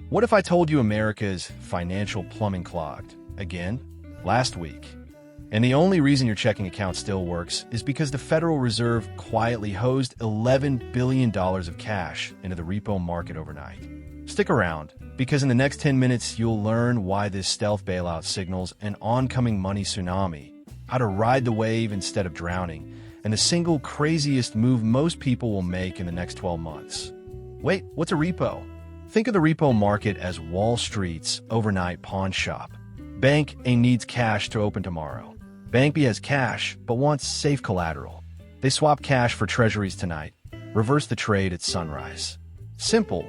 What if I told you America's financial plumbing clogged again last week? And the only reason your checking account still works is because the Federal Reserve quietly hosed $11 billion of cash into the repo market overnight. Stick around, because in the next 10 minutes, you'll learn why this stealth bailout signals an oncoming money tsunami, how to ride the wave instead of drowning, and the single craziest move most people will make in the next 12 months. Wait, what's a repo? Think of the repo market as Wall Street's overnight pawn shop. Bank A needs cash to open tomorrow. Bank B has cash, but wants safe collateral. They swap cash for treasuries tonight, reverse the trade at sunrise. Simple,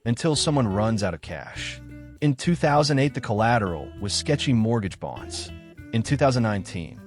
until someone runs out of cash. In 2008, the collateral was sketchy mortgage bonds. In 2019,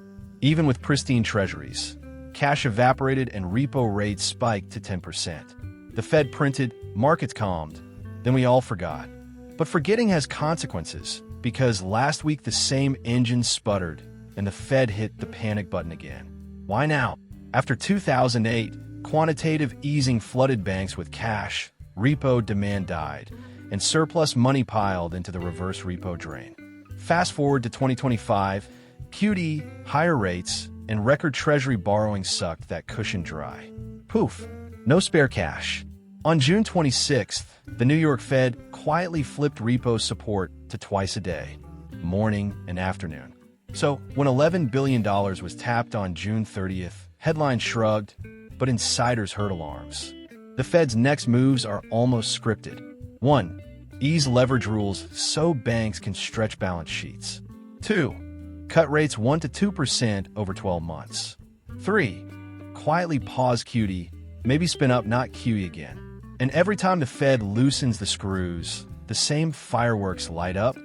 even with pristine treasuries, cash evaporated and repo rates spiked to 10%. The Fed printed, markets calmed, then we all forgot. But forgetting has consequences, because last week the same engine sputtered and the Fed hit the panic button again. Why now? After 2008, quantitative easing flooded banks with cash, repo demand died, and surplus money piled into the reverse repo drain. Fast forward to 2025, QD, higher rates, and record treasury borrowing sucked that cushion dry. Poof, no spare cash. On June 26th, the New York Fed quietly flipped repo support to twice a day, morning and afternoon. So, when $11 billion was tapped on June 30th, headlines shrugged, but insiders heard alarms. The Fed's next moves are almost scripted. 1. Ease leverage rules so banks can stretch balance sheets. 2. Cut rates 1 to 2% over 12 months. 3. Quietly pause QD, maybe spin up, not QE again. And every time the Fed loosens the screws, the same fireworks light up,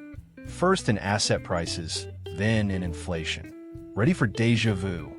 first in asset prices, then in inflation. Ready for deja vu?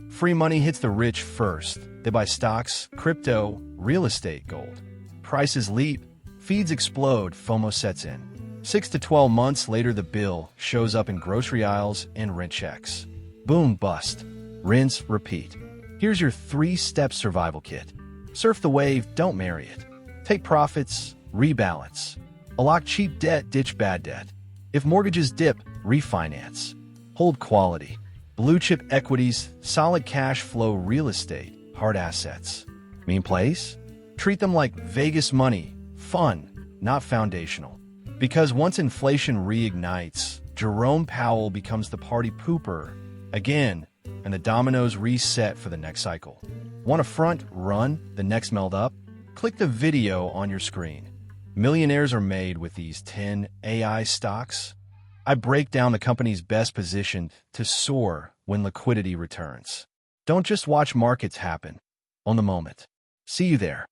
Free money hits the rich first. They buy stocks, crypto, real estate, gold. Prices leap, feeds explode, FOMO sets in. 6 to 12 months later, the bill shows up in grocery aisles and rent checks. Boom, bust. Rinse, repeat. Here's your 3-step survival kit. Surf the wave, don't marry it. Take profits, rebalance. Unlock cheap debt, ditch bad debt. If mortgages dip, refinance. Hold quality. Blue chip equities, solid cash flow real estate, hard assets. Mean place? Treat them like Vegas money, fun, not foundational. Because once inflation reignites, Jerome Powell becomes the party pooper again, and the dominoes reset for the next cycle. Want a front run the next meld up? Click the video on your screen. Millionaires are made with these 10 AI stocks. I break down the companies best positioned to soar when liquidity returns. Don't just watch markets happen. Own the moment. See you there.